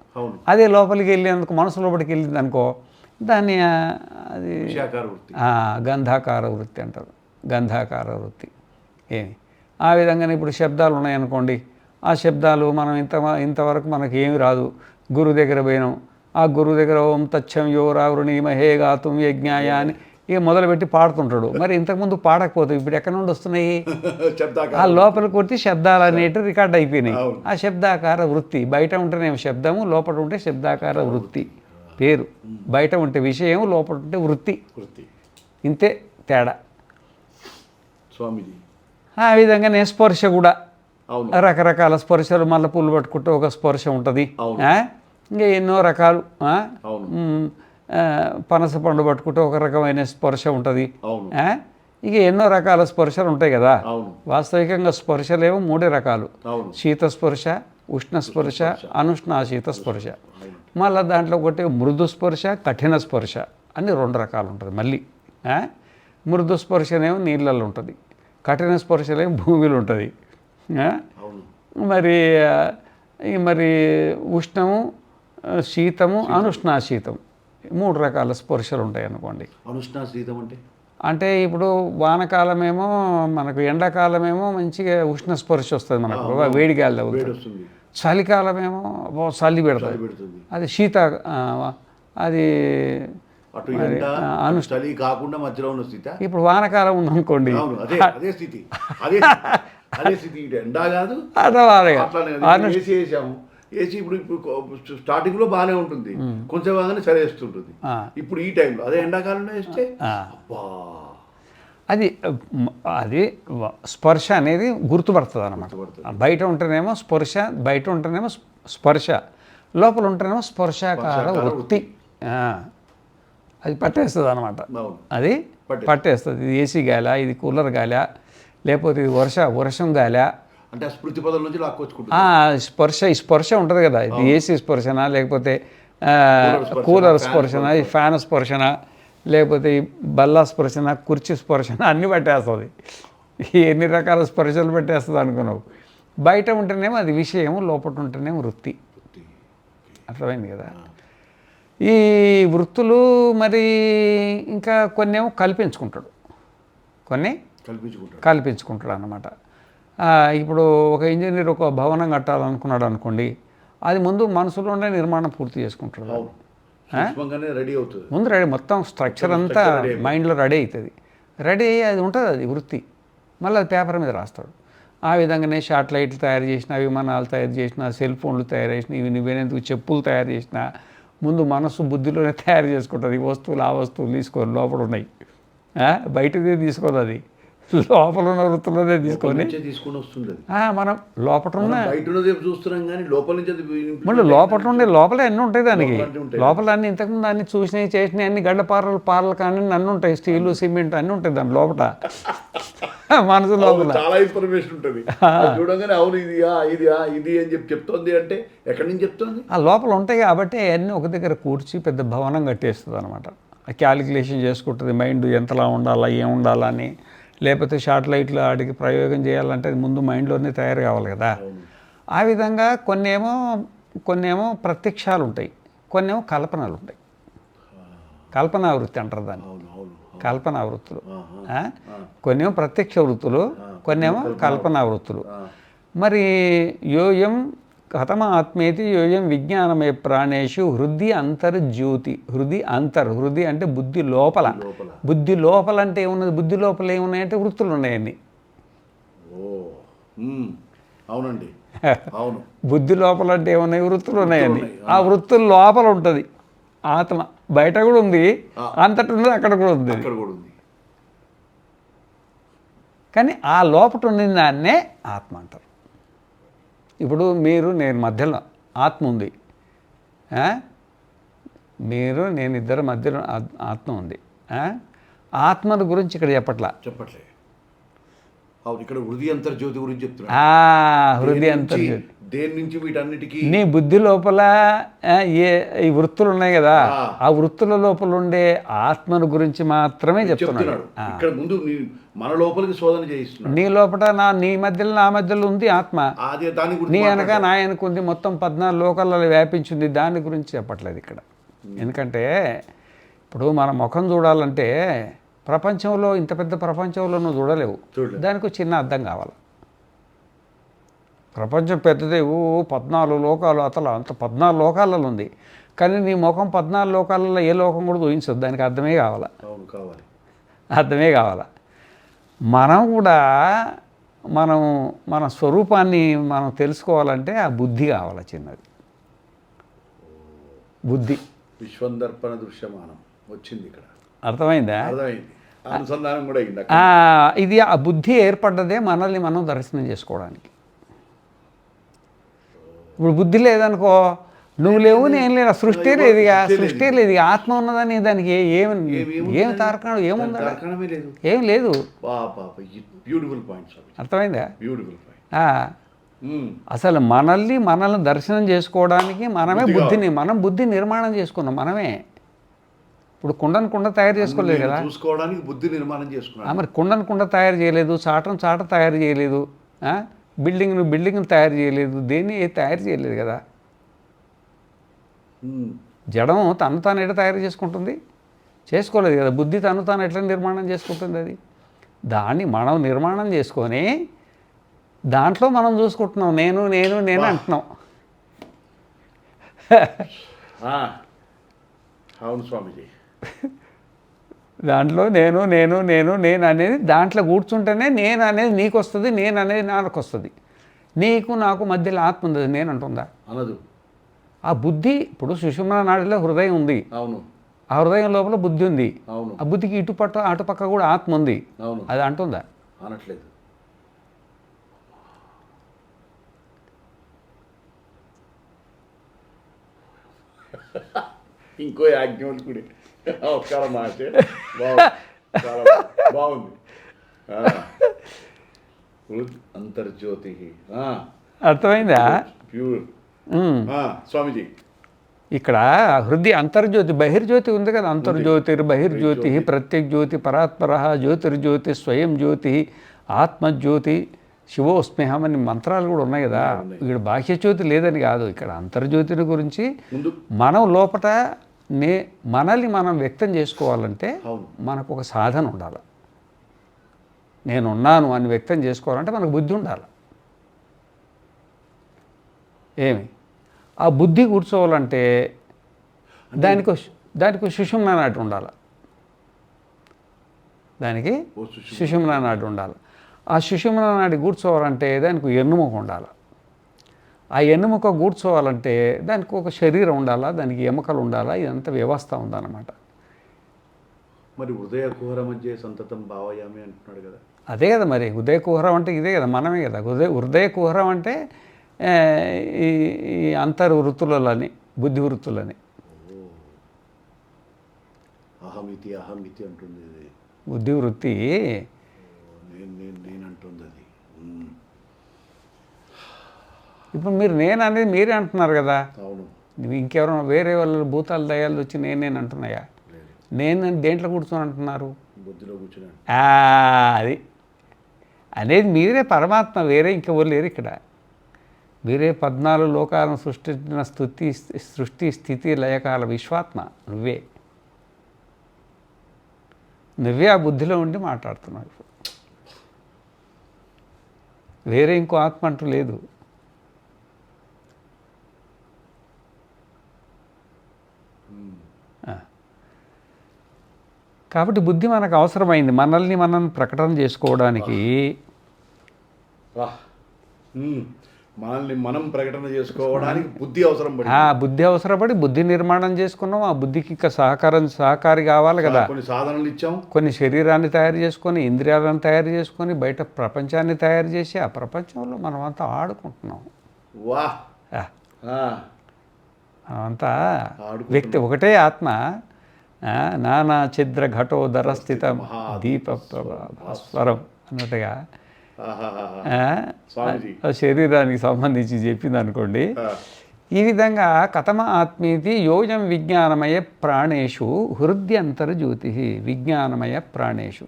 అదే లోపలికి వెళ్ళేందుకు మనసు లోపలికి వెళ్ళింది అనుకో దాన్ని అది గంధాకార వృత్తి అంటారు. గంధాకార వృత్తి. ఏమి ఆ విధంగానే ఇప్పుడు శబ్దాలు ఉన్నాయనుకోండి, ఆ శబ్దాలు మనం ఇంతవరకు మనకి ఏమి రాదు. గురువు దగ్గర పోయినాం, ఆ గురువు దగ్గర ఓం తచ్చం యోరావృణీమహే గాతుం యజ్ఞాయ అని ఇక మొదలుపెట్టి పాడుతుంటాడు. మరి ఇంతకుముందు పాడకపోతే ఇప్పుడు ఎక్కడి నుండి వస్తున్నాయి? ఆ లోపలికి కొట్టి శబ్దాలు అనేటివి రికార్డ్ అయిపోయినాయి. ఆ శబ్దాకార వృత్తి. బయట ఉంటేనేమో శబ్దము, లోపల ఉంటే శబ్దాకార వృత్తి పేరు. బయట ఉంటే విషయం, లోపల ఉంటే వృత్తి. ఇంతే తేడా స్వామిజీ. ఆ విధంగానే స్పర్శ కూడా రకరకాల స్పర్శలు. మళ్ళీ పూలు పట్టుకుంటే ఒక స్పర్శ ఉంటుంది. ఇంకా ఎన్నో రకాలు. పనస పండు పట్టుకుంటే ఒక రకమైన స్పర్శ ఉంటుంది. ఇక ఎన్నో రకాల స్పర్శలు ఉంటాయి కదా. వాస్తవికంగా స్పర్శలేమో మూడే రకాలు: శీత స్పర్శ, ఉష్ణ స్పర్శ, అనుష్ణాశీత స్పర్శ. మళ్ళీ దాంట్లో ఒకటి మృదు స్పర్శ, కఠిన స్పర్శ అని రెండు రకాలు ఉంటుంది. మళ్ళీ మృదు స్పర్శనేమో నీళ్ళల్లో ఉంటుంది, కఠిన స్పర్శలేమో భూమిలో ఉంటుంది. మరి ఉష్ణము, శీతము, అనుష్ణాశీతం మూడు రకాల స్పర్శలు ఉంటాయి అనుకోండి. అనుష్ణాశీతం అంటే ఇప్పుడు వానకాలమేమో మనకు, ఎండాకాలమేమో మంచిగా ఉష్ణ స్పర్శ వస్తుంది మనకు, వేడి గాలి తగులుతుంది. చలికాలమేమో చలి పెడుతుంది, అది శీత. అది చలి కాకుండా మధ్యలో ఉన్న స్థితి. ఇప్పుడు వానకాలం ఉందనుకోండి, అదే స్థితి. ఎండా కాదు, ఏసీ ఇప్పుడు స్టార్టింగ్ లో బాగానే ఉంటుంది, కొంచెం బాగానే చలిస్తుంటుంది. ఇప్పుడు ఈ టైంలో అదే ఎండాకాలంలో వేస్తే అది స్పర్శ అనేది గుర్తుపడుతుంది అన్నమాట. బయట ఉంటేనేమో స్పర్శ, బయట ఉంటేనేమో స్పర్శ, లోపల ఉంటేనేమో స్పర్శాకార వృత్తి. అది పట్టేస్తుంది అన్నమాట. అది పట్టేస్తుంది. ఇది ఏసీ గాలా, ఇది కూలర్ గాలా, లేకపోతే ఇది వర్షం గాలా అంటే స్మృతి పదం నుంచి లాక్కొచ్చుకుంటుంది. స్పర్శ ఉంటుంది కదా. ఇది ఏసీ స్పర్శనా, లేకపోతే కూలర్ స్పర్శన, ఈ ఫ్యాన్ స్పర్శన, లేకపోతే ఈ బల్లా స్పర్శన, కుర్చీ స్పర్శన, అన్నీ పట్టేస్తుంది. ఎన్ని రకాల స్పర్శలు పెట్టేస్తుంది అనుకున్నావు. బయట ఉంటేనేమో అది విషయం, లోపల ఉంటేనేమో వృత్తి. అర్థమైంది కదా. ఈ వృత్తులు మరి ఇంకా కొన్ని ఏమో కల్పించుకుంటాడు, కొన్ని కల్పించుకుంటాడు అన్నమాట. ఇప్పుడు ఒక ఇంజనీర్ ఒక భవనం కట్టాలనుకున్నాడు అనుకోండి, అది ముందు మనసులోనే నిర్మాణం పూర్తి చేసుకుంటాడు. ముందు రెడీ, మొత్తం స్ట్రక్చర్ అంతా మైండ్లో రెడీ అవుతుంది. రెడీ అయ్యి అది ఉంటుంది, అది వృత్తి. మళ్ళీ అది పేపర్ మీద రాస్తాడు. ఆ విధంగానే శాటిలైట్లు తయారు చేసిన, విమానాలు తయారు చేసిన, సెల్ ఫోన్లు తయారు చేసిన, ఇవి నువ్వేనేందుకు చెప్పులు తయారు చేసిన, ముందు మనసు బుద్ధిలోనే తయారు చేసుకుంటుంది. ఈ వస్తువులు ఆ వస్తువులు తీసుకొని లోపల ఉన్నాయి, బయటది తీసుకోదు. అది లోపల ఉన్న వృత్తులనే తీసుకొని నుంచే తీసుకొని వస్తుంది అది. మనం లోపల ఉన్న బయట ఉన్నది చూస్తున్నాం కానీ లోపల నుంచి అది మళ్ళీ లోపల ఉండే లోపల అన్నీ ఉంటాయి దానికి. లోపల అన్నీ ఉంటాయి. లోపల అన్ని ఇంతకుముందు అన్ని చూసినవి చేసినవి అన్ని పారలు కానీ అన్నీ ఉంటాయి, స్టీలు సిమెంట్ అన్నీ ఉంటాయి దాని లోపల. మనసు లోపల చాలా ఇన్ఫర్మేషన్ ఉంటుంది. చూడగానే అవును ఇది అని చెప్తోంది అంటే ఎక్కడి నుంచి చెప్తోంది? ఆ లోపల ఉంటాయి కాబట్టి అన్నీ ఒక దగ్గర కూర్చి పెద్ద భవనం కట్టేస్తుంది అనమాట. క్యాలిక్యులేషన్ చేసుకుంటుంది మైండ్ ఎంతలా ఉండాలా, ఏం ఉండాలని. లేకపోతే శాటిలైట్లు ఆడికి ప్రయోగం చేయాలంటే అది ముందు మైండ్లోనే తయారు కావాలి కదా. ఆ విధంగా కొన్నేమో ప్రత్యక్షాలు ఉంటాయి, కొన్నేమో కల్పనలు ఉంటాయి. కల్పనా వృత్తి అంటారు దాన్ని, కల్పనా వృత్తులు. కొన్నేమో ప్రత్యక్ష వృత్తులు, కొన్నేమో కల్పనా వృత్తులు. మరి యోయం కథమ ఆత్మేతి యోయం విజ్ఞానమయ ప్రాణేషు హృది అంతర్జ్యోతి. హృది అంటే బుద్ధి లోపల. బుద్ధి లోపల అంటే ఏమున్నది? బుద్ధి లోపల ఏమున్నాయంటే వృత్తులు ఉన్నాయన్ని. అవునండి, అవును. బుద్ధి లోపల అంటే ఏమున్నాయి? వృత్తులు ఉన్నాయని. ఆ వృత్తుల లోపల ఉంటుంది ఆత్మ. బయట కూడా ఉంది, అంతటి ఉంది, అక్కడ కూడా ఉంది. కానీ ఆ లోపల ఉన్న దాన్నే ఆత్మ అంటారు. ఇప్పుడు నేను మధ్యలో ఆత్మ ఉంది, నేను ఇద్దరు మధ్యలో ఆత్మ ఉంది. ఆత్మల గురించి ఇక్కడ చెప్పట్లే. ఇక్కడ హృదయ అంతర్జ్యోతి గురించి చెప్తున్నా. హృదయ అంతర్జ్యోతి దేని నుంచి వీటన్నిటికీ నీ బుద్ధి లోపల ఈ వృత్తులు ఉన్నాయి కదా, ఆ వృత్తుల లోపల ఉండే ఆత్మను గురించి మాత్రమే చెప్తున్నాడు. ఇక్కడ ముందు మన లోపలికి శోధన చేయిస్తున్నాడు. నీ లోపల నీ మధ్యలో నా మధ్యలో ఉంది ఆత్మ. నీ వెనక నా వెనక ఉంది, మొత్తం 14 లోకాలలో వ్యాపించింది. దాని గురించి చెప్పట్లేదు ఇక్కడ. ఎందుకంటే ఇప్పుడు మన ముఖం చూడాలంటే ప్రపంచంలో, ఇంత పెద్ద ప్రపంచంలో నువ్వు చూడలేవు. దానికి చిన్న అర్థం కావాలి. ప్రపంచం పెద్దదే, 14 లోకాలు, అంత 14 లోకాలలో ఉంది. కానీ నీ ముఖం 14 లోకాలలో ఏ లోకం కూడా ఊహించదు. దానికి అర్థమే కావాలి. అర్థమే కావాలి. మనం కూడా మన స్వరూపాన్ని మనం తెలుసుకోవాలంటే ఆ బుద్ధి కావాలి, చిన్నది బుద్ధి. విశ్వందర్పణ దృశ్యమానం వచ్చింది ఇక్కడ. అర్థమైందా? అనుసంధానం కూడా అయింది. ఇది ఆ బుద్ధి ఏర్పడ్డదే మనల్ని మనం దర్శనం చేసుకోవడానికి. ఇప్పుడు బుద్ధి లేదనుకో, నువ్వు లేవు, నేను లేదు, సృష్టి లేదు. సృష్టి లేదు, ఆత్మ ఉన్నదని దానికి ఏం తారకం ఏముందా? ఏం లేదు. అర్థమైందా? అసలు మనల్ని దర్శనం చేసుకోవడానికి మనం బుద్ధి నిర్మాణం చేసుకున్నాం మనమే. ఇప్పుడు కుండ తయారు చేసుకోలేదు కదా, చూసుకోవడానికి బుద్ధి నిర్మాణం చేసుకున్నాం. మరి కుండ తయారు చేయలేదు, చాట తయారు చేయలేదు, బిల్డింగ్ తయారు చేయలేదు, దేన్ని తయారు చేయలేదు కదా. జడం తాను ఎట్లా తయారు చేసుకుంటుంది? చేసుకోలేదు కదా. బుద్ధి తాను ఎట్లా నిర్మాణం చేసుకుంటుంది? అది దాన్ని మనం నిర్మాణం చేసుకొని దాంట్లో మనం చూసుకుంటున్నాం. నేను అంటున్నాం. అవును స్వామిజీ. దాంట్లో నేను అనేది దాంట్లో కూర్చుంటేనే నేను అనేది నీకు వస్తుంది, నేను అనేది నాకు వస్తుంది. నీకు నాకు మధ్యలో ఆత్మ ఉంది, నేను అంటుందా? అనదు. ఆ బుద్ధి ఇప్పుడు సుషుమ్నా నాడిలో హృదయం ఉంది. అవును. ఆ హృదయం లోపల బుద్ధి ఉంది. అవును. ఆ బుద్ధికి అటుపక్క కూడా ఆత్మ ఉంది. అవును. అది అంటుందా? అనట్లేదు. ఇంకో యాజ్ఞవల్కుడి నమస్కారం మాస్టర్. బాగుంది. అంతర్జ్యోతి అర్థమైందా? ప్యూర్. స్వామిజీ ఇక్కడ హృదయ అంతర్జ్యోతి, బహిర్జ్యోతి ఉంది కదా. బహిర్జ్యోతి, ప్రత్యగ్జ్యోతి, పరాత్పర, జ్యోతిర్జ్యోతి, స్వయం జ్యోతి, ఆత్మజ్యోతి, శివోస్మేహం అని మంత్రాలు కూడా ఉన్నాయి కదా. ఇక్కడ బాహ్యజ్యోతి లేదని కాదు, ఇక్కడ అంతర్జ్యోతిని గురించి మనం లోపల మనల్ని మనం వ్యక్తం చేసుకోవాలంటే మనకు ఒక సాధన ఉండాలి. నేనున్నాను అని వ్యక్తం చేసుకోవాలంటే మనకు బుద్ధి ఉండాలి. ఆ బుద్ధి కూర్చోవాలంటే దానికి సుషుమ్నా నాడి ఉండాలి. దానికి సుషుమ్నా నాడి ఉండాలి. ఆ సుషుమ్నా నాడి కూర్చోవాలంటే దానికి ఎన్నుముక ఉండాలి. ఆ ఎన్నుముక కూర్చోవాలంటే దానికి ఒక శరీరం ఉండాలా, దానికి ఎముకలు ఉండాలా, ఇదంతా వ్యవస్థ ఉందన్నమాట. మరి హృదయ కుహర మధ్య సంతతం భావయామి అంటున్నాడు కదా. అదే కదా మరి హృదయ కుహరం అంటే ఇదే కదా, మనమే కదా. హృదయ కుహరం అంటే ఈ ఈ అంతర్వృత్తులని, బుద్ధి వృత్తులని. అహమితి అహమితి అంటుంది ఇది. బుద్ధి వృత్తి నేను అంటుంది అది. ఇప్పుడు మీరు నేను అనేది మీరే అంటున్నారు కదా. అవును. నువ్వు ఇంకెవరైనా వేరే వాళ్ళు భూతాలు దయాలు వచ్చి నేను అంటున్నాయా? నేను దేంట్లో కూర్చొని అంటున్నారు? బుద్ధిలో కూర్చున్నాను. అది అనేది మీరే పరమాత్మ, వేరే ఇంకెవరు లేరు ఇక్కడ. వేరే 14 లోకాలను సృష్టించిన సృష్టి స్థితి లయకాల విశ్వాత్మ నువ్వే ఆ బుద్ధిలో ఉండి మాట్లాడుతున్నావు. వేరే ఇంకో ఆత్మ అంటూ లేదు. కాబట్టి బుద్ధి మనకు అవసరమైంది మనల్ని మనం ప్రకటన చేసుకోవడానికి. మనల్ని మనం ప్రకటన చేసుకోవడానికి బుద్ధి అవసరం. బుద్ధి అవసరపడి బుద్ధి నిర్మాణం చేసుకున్నాం. ఆ బుద్ధికి ఇంకా సహకారి కావాలి కదా. కొన్ని సాధనలు ఇచ్చాం, కొన్ని శరీరాన్ని తయారు చేసుకొని, ఇంద్రియాలను తయారు చేసుకొని, బయట ప్రపంచాన్ని తయారు చేసి ఆ ప్రపంచంలో మనమంతా ఆడుకుంటున్నాం. మనమంతా వ్యక్తి ఒకటే ఆత్మ. నానా ఛిద్ర ఘటోదర స్థిత దీప స్వరం అన్నట్టుగా శరీరానికి సంబంధించి చెప్పింది అనుకోండి. ఈ విధంగా కథమ ఆత్మీతి యోజం విజ్ఞానమయ ప్రాణేషు హృద్యంతర జ్యోతి. విజ్ఞానమయ ప్రాణేషు,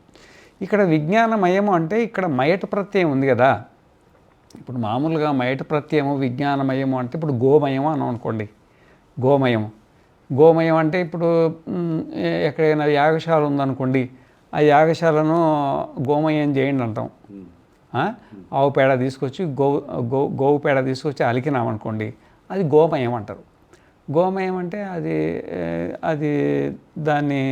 ఇక్కడ విజ్ఞానమయము అంటే ఇక్కడ మయట ప్రత్యయం ఉంది కదా. ఇప్పుడు మామూలుగా మయట ప్రత్యయము విజ్ఞానమయము అంటే ఇప్పుడు గోమయము అని అనుకోండి. గోమయం అంటే ఇప్పుడు ఎక్కడైనా యాగశాల ఉందనుకోండి, ఆ యాగశాలను గోమయం చేయండి అంటాం. ఆవు పేడ తీసుకొచ్చి గోవు పేడ తీసుకొచ్చి అలికినామనుకోండి, అది గోమయం అంటారు. గోమయం అంటే అది దాన్ని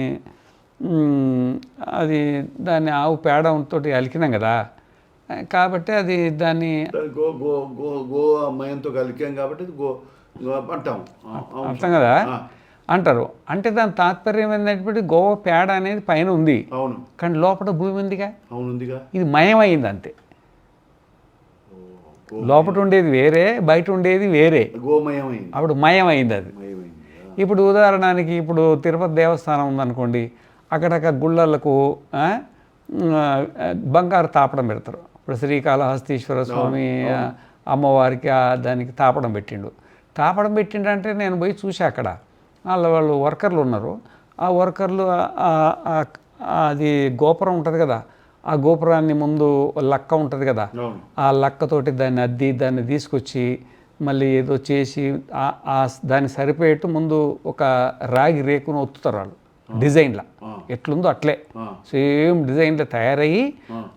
ఆవు పేడతో అలికినాం కదా, కాబట్టి అది దాన్ని గోమయంతో కలికాం కాబట్టి అంటాం కదా అంటారు. అంటే దాని తాత్పర్యం ఏంటంటే గోవ పేడ అనేది పైన ఉంది, అవును, కానీ లోపల భూమి ఉందిగా, అవునుందిగా, ఇది మయమైంది అంతే. లోపల ఉండేది వేరే, బయట ఉండేది వేరే, గోమయమైంది, అప్పుడు మయమైంది అది. ఇప్పుడు ఉదాహరణకి ఇప్పుడు తిరుపతి దేవస్థానం ఉందనుకోండి, అక్కడక్కడ గుళ్ళలకు బంగారు తాపడం పెడతారు. ఇప్పుడు శ్రీకాళహస్తీశ్వర స్వామి అమ్మవారికి దానికి తాపడం పెట్టిండంటే నేను పోయి చూసా. అక్కడ వాళ్ళు వర్కర్లు ఉన్నారు. ఆ వర్కర్లు అది గోపురం ఉంటుంది కదా, ఆ గోపురాన్ని ముందు లక్క ఉంటుంది కదా, ఆ లక్కతోటి దాన్ని తీసుకొచ్చి మళ్ళీ ఏదో చేసి దాన్ని సరిపోయేట్టు ముందు ఒక రాగి రేకును ఒత్తుతారు వాళ్ళు. డిజైన్లా ఎట్లుందో అట్లే సేమ్ డిజైన్లో తయారయ్యి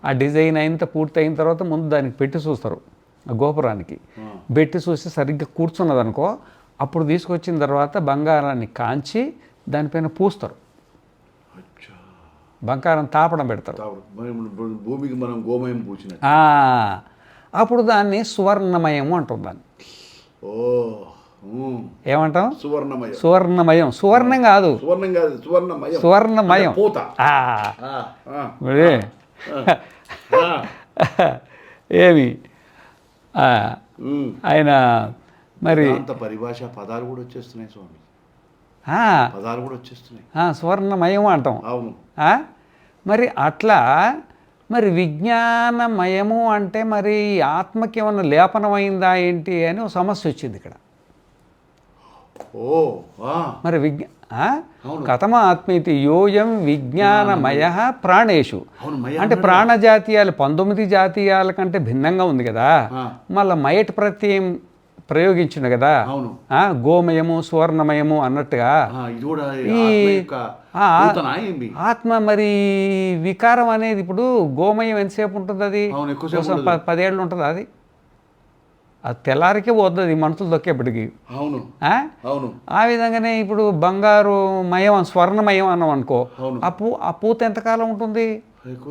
ఆ డిజైన్ పూర్తి అయిన తర్వాత ముందు దానికి పెట్టి చూస్తారు. ఆ గోపురానికి పెట్టి చూసి సరిగ్గా కూర్చున్నదనుకో, అప్పుడు తీసుకొచ్చిన తర్వాత బంగారాన్ని కాంచి దానిపైన పూస్తారు. బంగారం తాపడం పెడతారు. భూమికి మనం గోమయం పూసిన అప్పుడు దాన్ని సువర్ణమయము అంటాం. దాన్ని ఏమంటాం? సువర్ణమయం. సువర్ణం కాదు, సువర్ణమయం. ఏమి ఆయన మరి పరిభాష పదాలు కూడా వచ్చేస్తున్నాయి స్వామి, పదాలు కూడా వచ్చేస్తున్నాయి. సువర్ణమయం అంటాం. అవును. మరి అట్లా మరి విజ్ఞానమయము అంటే మరి ఆత్మకి ఏమన్నా లేపనమైందా ఏంటి అని ఒక సమస్య వచ్చింది ఇక్కడ. మరి కథమ ఆత్మీతి యోయం విజ్ఞానమయ ప్రాణేషు అంటే ప్రాణజాతీయాలు 19 జాతీయాల కంటే భిన్నంగా ఉంది కదా. మళ్ళీ మయట ప్రత్యయం ప్రయోగించిండు కదా, గోమయము సువర్ణమయము అన్నట్టుగా. ఈ ఆత్మ మరి వికారం అనేది ఇప్పుడు గోమయం ఎంతసేపు ఉంటుంది? అది 10 ఏళ్ళు ఉంటుంది. అది తెల్లారికే పోతుంది మనుషులు దొక్కేపటికి. అవును. ఆ విధంగానే ఇప్పుడు బంగారు మయం స్వర్ణమయం అన్నాం అనుకో, ఆ పూత ఎంతకాలం ఉంటుంది?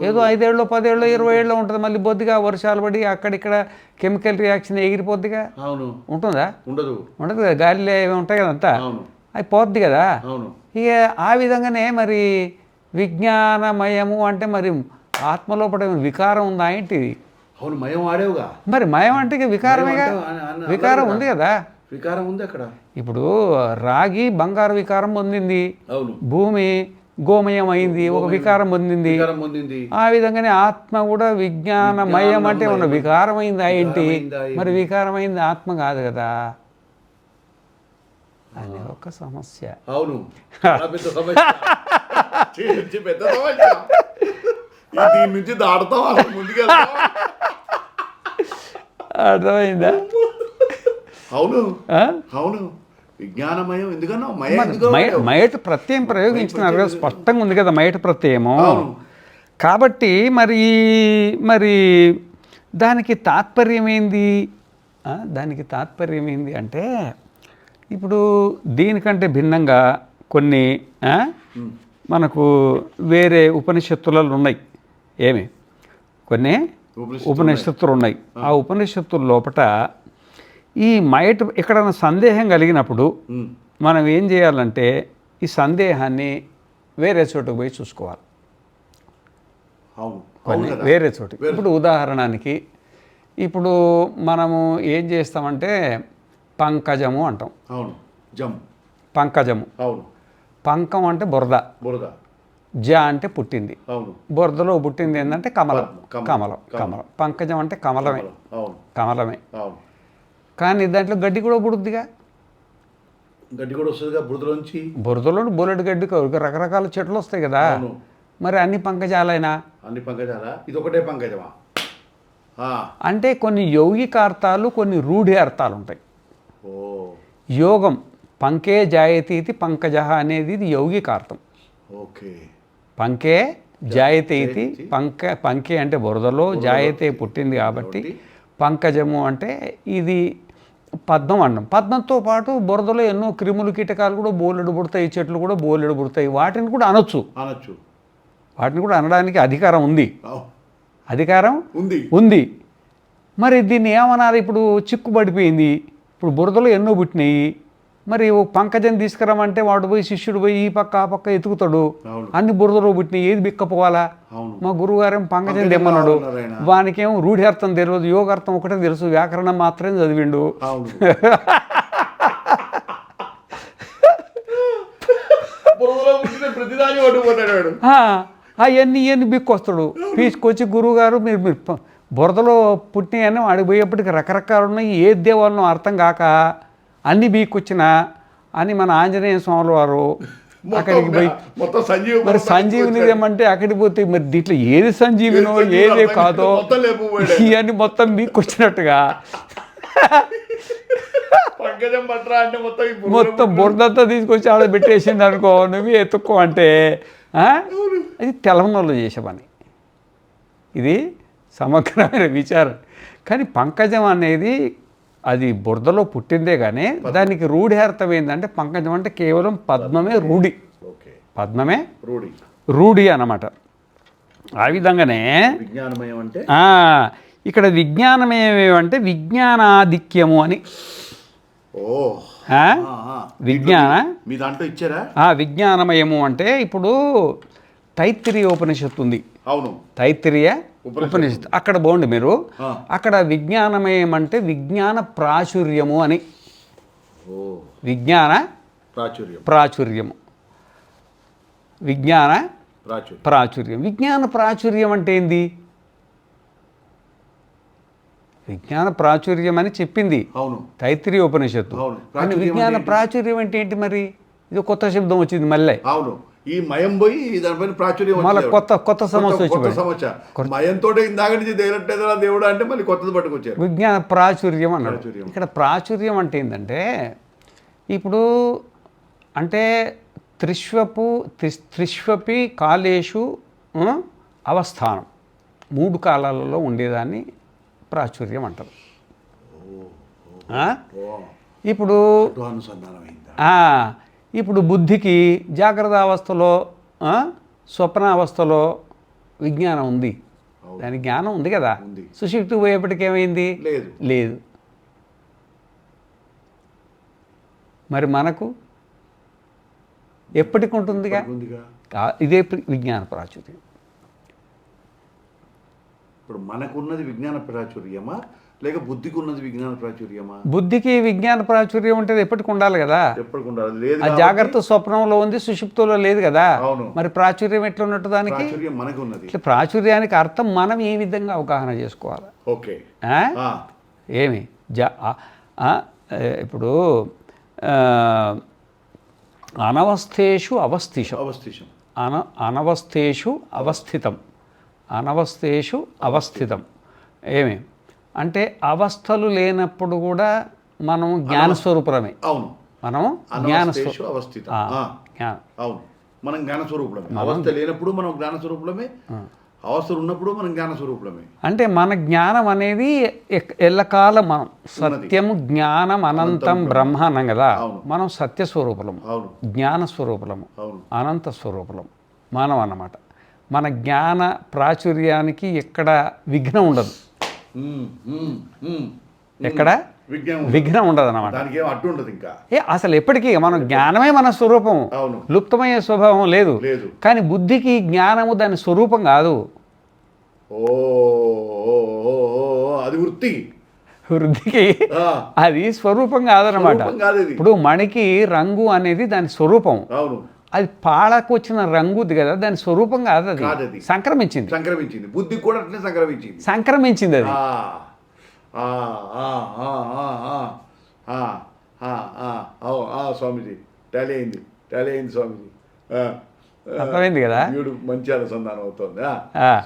ఏదో 5 ఏళ్ళు 10 ఏళ్ళు 20 ఏళ్ళు ఉంటుంది. మళ్ళీ బొద్దిగా వర్షాలు పడి అక్కడిక్కడ కెమికల్ రియాక్షన్ ఎగిరిపోద్దిగా. ఉంటుందా? ఉండదు కదా. గాలిలో ఏమి ఉంటాయి కదా, అంతా అవి పోద్ది కదా. ఇక ఆ విధంగానే మరి విజ్ఞానమయము అంటే మరి ఆత్మలోపల వికారం ఉందా ఏంటి? అవును, మయం ఆడేవుగా. మరి మయం అంటే ఇక వికారమేగా. మయం అంటే వికారం ఉంది కదా. వికారం ఉంది అక్కడ. ఇప్పుడు రాగి బంగారు వికారం పొందింది, అవును, భూమి గోమయం అయింది, ఒక వికారం పొందింది. వికారం పొందింది. ఆ విధంగానే ఆత్మ కూడా విజ్ఞానమయం అంటే ఉన్న వికారమైందా ఏంటి? మరి వికారమైంది ఆత్మ కాదు కదా. అది ఒక సమస్య. అవును, చాలా పెద్ద సమస్య. పెద్ద సమస్య. దీని నుంచి దాడతాం ముందుకెళ్తాం. అర్థమైందా? అవును అవును, విజ్ఞానమయం ఎందుకన్నా మయట ప్రత్యయం ప్రయోగించినారు కదా, స్పష్టంగా ఉంది కదా మయట ప్రత్యయము. కాబట్టి మరి మరి దానికి తాత్పర్యం ఏంది? దానికి తాత్పర్యం ఏంది అంటే ఇప్పుడు దీనికంటే భిన్నంగా కొన్ని మనకు వేరే ఉపనిషత్తులలో ఉన్నాయి. ఏమి కొన్ని ఉపనిషత్తులు ఉన్నాయి. ఆ ఉపనిషత్తుల లోపట ఈ మైట్ ఎక్కడైనా సందేహం కలిగినప్పుడు మనం ఏం చేయాలంటే ఈ సందేహాన్ని వేరే చోటుకు పోయి చూసుకోవాలి. కొన్ని వేరే చోటు. ఇప్పుడు ఉదాహరణకి ఇప్పుడు మనము ఏం చేస్తామంటే పంకజము అంటాం. పంకజము. పంకం అంటే బురద. జ అంటే పుట్టింది. బురదలో పుట్టింది ఏంటంటే కమలం. కమలం కమలం. పంకజం అంటే కమలమే. కమలమే. కానీ దాంట్లో గడ్డి కూడా పుడుద్దిగా. గడ్డి కూడా వస్తుందిగా బురదలోంచి. బురదలో బోలెడు గడ్డి రకరకాల చెట్లు వస్తాయి కదా. మరి అన్ని పంకజాలైనా? అన్ని పంకజాలా? ఇది ఒకటే పంకజమా? అంటే కొన్ని యౌగికార్థాలు, కొన్ని రూఢి అర్థాలు ఉంటాయి. యోగం పంకే జాయతి ఇది పంకజ అనేది ఇది యౌగికార్థం. ఓకే. పంకే జాయతే ఇది పంకే అంటే బురదలో, జాయతే పుట్టింది కాబట్టి పంకజము అంటే ఇది పద్మం అన్నం. పద్మంతో పాటు బురదలో ఎన్నో క్రిములు కీటకాలు కూడా బోలెడు పుడతాయి, చెట్లు కూడా బోలెడు పుడతాయి. వాటిని కూడా అనొచ్చు. వాటిని కూడా అనడానికి అధికారం ఉంది. అధికారం ఉంది. మరి దీన్ని ఏమన్నారు? ఇప్పుడు చిక్కుబడిపోయింది. ఇప్పుడు బురదలో ఎన్నో పుట్టినాయి. మరి పంకజం తీసుకురామంటే వాడు పోయి శిష్యుడు పోయి ఈ పక్క ఆ పక్క ఎతుకుతాడు. అన్ని బురదలో పుట్టినాయి, ఏది బిక్కపోవాలా? మా గురువు గారేం పంకజం తెమ్మన్నాడు. వానికేమో రూఢి అర్థం తెలియదు, యోగార్థం ఒకటే తెలుసు, వ్యాకరణం మాత్రమే చదివిండు. అవన్నీ బిక్కొస్తాడు. తీసుకొచ్చి గురువుగారు మీరు బురదలో పుట్టినాయని వాడికి పోయేప్పటికి రకరకాలు ఉన్నాయి, ఏ దేవాలనో అర్థం కాక అన్ని బీక్కొచ్చిన అని మన ఆంజనేయ స్వాముల వారు అక్కడికి పోయి మరి సంజీవిని ఏమంటే అక్కడికి పోతే మరి దీంట్లో ఏది సంజీవినో ఏదే కాదో ఇవన్నీ మొత్తం బీక్కొచ్చినట్టుగా మొత్తం బురదంతా తీసుకొచ్చి ఆడ పెట్టేసింది అనుకో, నువ్వు ఎత్తుక్కో అంటే అది తెలంగాణలో చేసే పని. ఇది సమగ్రమైన విచారం. కానీ పంకజం అనేది అది బురదలో పుట్టిందే కానీ దానికి రూఢి అర్థం ఏంటంటే పంకజం అంటే కేవలం పద్మమే రూఢి. పద్మమే రూఢి అన్నమాట. ఆ విధంగానే విజ్ఞానమయం అంటే ఇక్కడ విజ్ఞానమేమంటే విజ్ఞానాధిక్యము అని. విజ్ఞాన మీ దాంట్లో ఇచ్చారా? విజ్ఞానమయము అంటే ఇప్పుడు తైత్తిరీయ ఉపనిషత్తు ఉంది. అవును, తైత్తిరీయ ఉపనిషత్తు. అక్కడ బాగుండి మీరు. అక్కడ విజ్ఞానమయం అంటే విజ్ఞాన ప్రాచుర్యము అని. విజ్ఞాన ప్రాచుర్యము. విజ్ఞాన ప్రాచుర్యం. విజ్ఞాన ప్రాచుర్యం అంటే ఏంది? విజ్ఞాన ప్రాచుర్యం అని చెప్పింది తైత్తిరీయ ఉపనిషత్తు. కానీ విజ్ఞాన ప్రాచుర్యం అంటే ఏంటి? మరి ఇది కొత్త శబ్దం వచ్చింది మళ్ళీ. అవును, ఈ మయం పోయి దానిపైన ప్రాచుర్యం మళ్ళీ కొత్త సమస్య వచ్చి మయంతో ఇందాక నుంచి తేలట్లేదా దేవుడు అంటే మళ్ళీ కొత్తది పట్టుకొచ్చారు. విజ్ఞాన ప్రాచుర్యం అన్నాడు. ఇక్కడ ప్రాచుర్యం అంటే ఏంటంటే ఇప్పుడు అంటే త్రిష్వపి కాలేషు అవస్థానం, 3 కాలాలలో ఉండేదాన్ని ప్రాచుర్యం అంటారు. ఇప్పుడు బుద్ధికి జాగ్రత్త అవస్థలో, స్వప్నావస్థలో విజ్ఞానం ఉంది. దానికి జ్ఞానం ఉంది కదా. సుషుప్తికి పోయేప్పటికేమైంది? లేదు. మరి మనకు ఎప్పటికి ఉంటుందిగా. ఇదే విజ్ఞాన ప్రాచుర్యం. ఇప్పుడు మనకున్నది విజ్ఞాన ప్రాచుర్యమా లేక బుద్ధికి ఉన్నది విజ్ఞాన ప్రాచుర్యమా? బుద్ధికి విజ్ఞాన ప్రాచుర్యం ఉంటుంది, ఎప్పటికి ఉండాలి కదా. ఎప్పటికి ఉండాలి, లేదు ఆ జాగ్రత్త స్వప్నంలో ఉంది, సుషుప్తిలో లేదు కదా. అవును. మరి ప్రాచుర్యం ఎట్లా ఉన్నట్టు దానికి? ప్రాచుర్యం మనకు ఉన్నది. ఇట్లా ప్రాచుర్యానికి అర్థం మనం ఏ విధంగా అవగాహన చేసుకోవాలి? ఓకే. ఏమి ఇప్పుడు అనవస్థేషు అవస్థితం, అనవస్థేషు అవస్థితం. ఏమి అంటే అవస్థలు లేనప్పుడు కూడా మనం జ్ఞానస్వరూపులమే. అవును, మనం అవును, మనం జ్ఞానస్వరూపులమే. అవస్థ లేనప్పుడు మనం జ్ఞానస్వరూపులమే, అవస్థలు ఉన్నప్పుడు మనం జ్ఞానస్వరూపులమే. అంటే మన జ్ఞానం అనేది ఎల్లకాలం మనం సత్యము జ్ఞానం అనంతం బ్రహ్మ అన్నాం కదా. మనం సత్యస్వరూపులము, జ్ఞానస్వరూపులము, అనంత స్వరూపులము మనం అన్నమాట. మన జ్ఞాన ప్రాచుర్యానికి ఎక్కడ విఘ్నం ఉండదు, ఎక్కడ విఘ్నం ఉండదు అన్నమాట. అసలు ఎప్పటికీ మనం జ్ఞానమే మన స్వరూపం, లుప్తమయ్యే స్వభావం లేదు. కానీ బుద్ధికి జ్ఞానము దాని స్వరూపం కాదు. అది వృద్ధికి అది స్వరూపం కాదనమాట. ఇప్పుడు మణికి రంగు అనేది దాని స్వరూపం, అది పాలకు వచ్చిన రంగుది కదా, దాని స్వరూపం కాదు, అది సంక్రమించింది. బుద్ధి కూడా సంక్రమించింది అది. స్వామిజీ టాలీ అయింది స్వామిజీ, అర్థమైంది కదా. మంచి అనుసంధానం అవుతుంది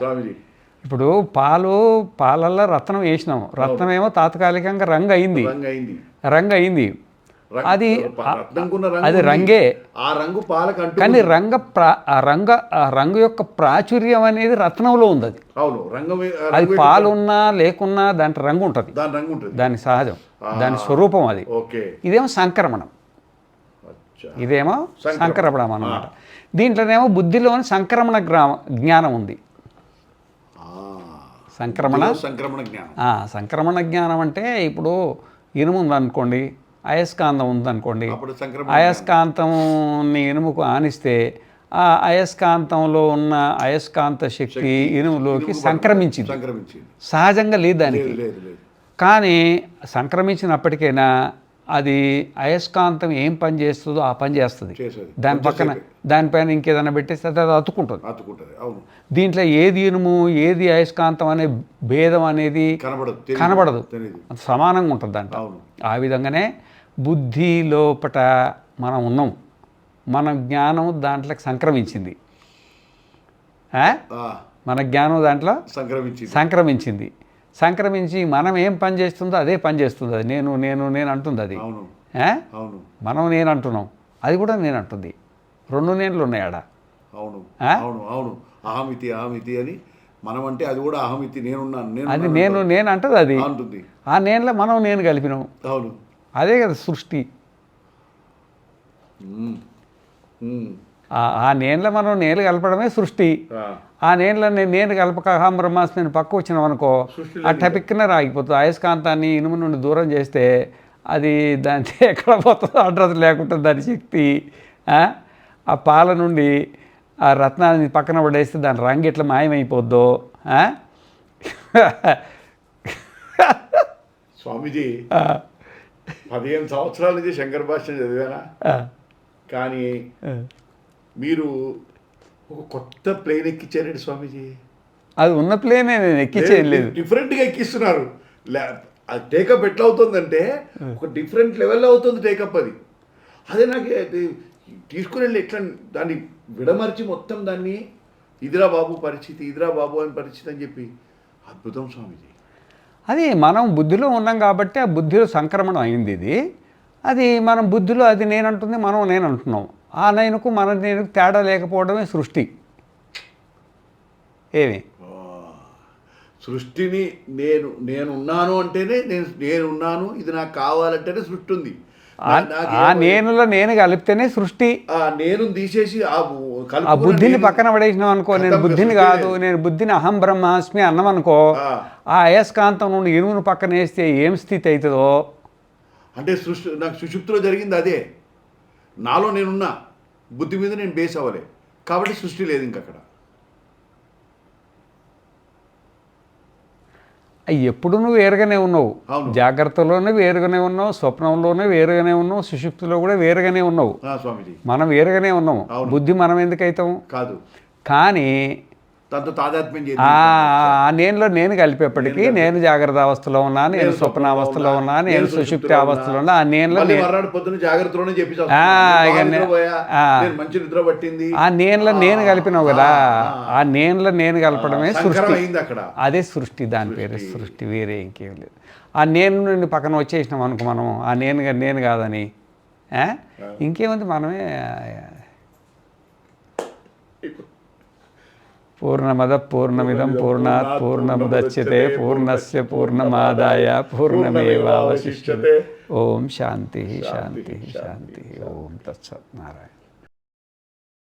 స్వామిజీ. ఇప్పుడు పాలల్లో రత్నం వేసినాం, రత్నం ఏమో తాత్కాలికంగా రంగు అయింది, అది రంగే. కానీ రంగు యొక్క ప్రాచుర్యం అనేది రత్నంలో ఉంది. అది పాలున్నా లేకున్నా దాంట్లో రంగు ఉంటుంది, దాని సహజం, దాని స్వరూపం అది. ఇదేమో సంక్రమణం, ఇదేమో సంక్రమణం అన్నమాట. దీంట్లోనేమో బుద్ధిలోని సంక్రమణ జ్ఞానం ఉంది. సంక్రమణ జ్ఞానం అంటే ఇప్పుడు ఇనుము ఉందనుకోండి, అయస్కాంతం ఉందనుకోండి, అయస్కాంతంని ఇనుముకు ఆనిస్తే ఆ అయస్కాంతంలో ఉన్న అయస్కాంత శక్తి ఇనుములోకి సంక్రమించింది, సహజంగా లేదు దానికి. కానీ సంక్రమించినప్పటికైనా అది అయస్కాంతం ఏం పని చేస్తుందో ఆ పని చేస్తుంది. దానిపైన ఇంకేదైనా పెట్టేస్తే అది అతుక్కుంటుంది. దీంట్లో ఏది ఇనుము ఏది అయస్కాంతం అనే భేదం అనేది కనబడదు, సమానంగా ఉంటుంది దాంట్లో. ఆ విధంగానే బుద్ధి లోపట మనం ఉన్నాం, మన జ్ఞానం దాంట్లోకి సంక్రమించింది, మన జ్ఞానం దాంట్లో సంక్రమించి మనం ఏం పని చేస్తుందో అదే పని చేస్తుంది. అది నేను నేను నేను అంటుంది అది. మనం నేను అంటున్నాం, అది కూడా నేను అంటుంది. రెండు నేనులు ఉన్నాయి ఆడ. అహమితి అని మనం అంటే అది కూడా అహమితి, నేనున్నాను, అది నేను అంటది అది. ఆ నేనులో మనం నేను కలిపినాం, అదే కదా సృష్టి. ఆ నేనులో మనం నేను కలపడమే సృష్టి. ఆ నేనులో నేను కలపక అహం బ్రహ్మాస్మి నేను పక్క వచ్చినాం అనుకో, ఆ టపిక్కిన రాగిపోతుంది. అయస్కాంతాన్ని ఇనుము నుండి దూరం చేస్తే అది దాని ఎక్కడ పోతుందో అడ్రస్ లేకుంటుంది దాని శక్తి. ఆ పాల నుండి ఆ రత్నాన్ని పక్కన పడేస్తే దాని రంగు ఎట్లా మాయమైపోద్దో. స్వామీజీ 15 సంవత్సరాల నుంచి శంకర భాష్యం చదివానా, కానీ మీరు ఒక కొత్త ప్లేన్ ఎక్కించారండి స్వామీజీ. అది ఉన్న ప్లేనే నేను ఎక్కించేయలేదు, డిఫరెంట్గా ఎక్కిస్తున్నారు. అది టేకప్ ఎట్లా అవుతుందంటే ఒక డిఫరెంట్ లెవెల్లో అవుతుంది టేకప్. అదే నాకు తీసుకుని వెళ్ళి ఎట్లా దాన్ని విడమర్చి మొత్తం దాన్ని ఇదిరా బాబు పరిస్థితి, ఇదిరా బాబు అని పరిస్థితి అని చెప్పి అద్భుతం స్వామీజీ. అది మనం బుద్ధిలో ఉన్నాం కాబట్టి ఆ బుద్ధిలో సంక్రమణం అయింది ఇది. అది మనం బుద్ధిలో అది నేనంటుంది, మనం నేనంటున్నాం. ఆ నేనుకు మన నేనుకు తేడా లేకపోవడమే సృష్టి. ఏమి సృష్టిని నేనున్నాను అంటేనే నేనున్నాను, ఇది నాకు కావాలంటేనే సృష్టి ఉంది. ఆ నేనులో నేను కలిపితేనే సృష్టి. నేను తీసేసి ఆ బుద్ధిని పక్కన పడేసినాం అనుకో, నేను బుద్ధిని కాదు, నేను బుద్ధిని అహం బ్రహ్మాస్మి అన్నం అనుకో, ఆ అయస్కాంతం నుండి ఇనుమును పక్కన వేస్తే ఏం స్థితి అవుతుందో. అంటే నాకు సుషుప్తిలో జరిగింది అదే. నాలో నేనున్నా, బుద్ధి మీద నేను బేస్ అవ్వలే. కాబట్టి సృష్టి లేదు ఇంక అక్కడ. ఎప్పుడు నువ్వు వేరుగానే ఉన్నావు. అవును. జాగ్రత్తలోనే వేరుగానే ఉన్నావు, స్వప్నంలోనే వేరుగానే ఉన్నావు, సుషుప్తిలో కూడా వేరుగానే ఉన్నావు. స్వామిజీ మనం వేరుగానే ఉన్నాము. అవును. బుద్ధి మనం ఎందుకైతాం? కాదు, కానీ దాంతో తాదాత్మ్యం చేసి ఆ నేనులో నేను కలిపేప్పటికీ నేను జాగ్రత్త అవస్థలో ఉన్నా, నేను స్వప్నావస్థలో ఉన్నా, నేను సుషుప్తి అవస్థలో ఉన్నా, ఆ నేనులో మర్నాడు పొద్దున జాగ్రత్తలోనే చెప్పి మంచి నిద్ర పట్టింది, ఆ నేనులో నేను కలిపినావు కదా. ఆ నేనులో నేను కలపడమే సృష్టి. అయింది అక్కడ. అదే సృష్టి, దాని పేరు సృష్టి, వేరే ఇంకేం లేదు. ఆ నేను నుండి పక్కన వచ్చేసినాం అనుకో మనం, ఆ నేను కాదని, ఇంకేముంది, మనమే. పూర్ణమద పూర్ణమిదం పూర్ణాత్ పూర్ణముదచ్యతే పూర్ణస్య పూర్ణమాదాయ పూర్ణమేవావశిష్యతే. ఓం శాంతి శాంతి శాంతి. ఓం తత్సత్. నారాయణ.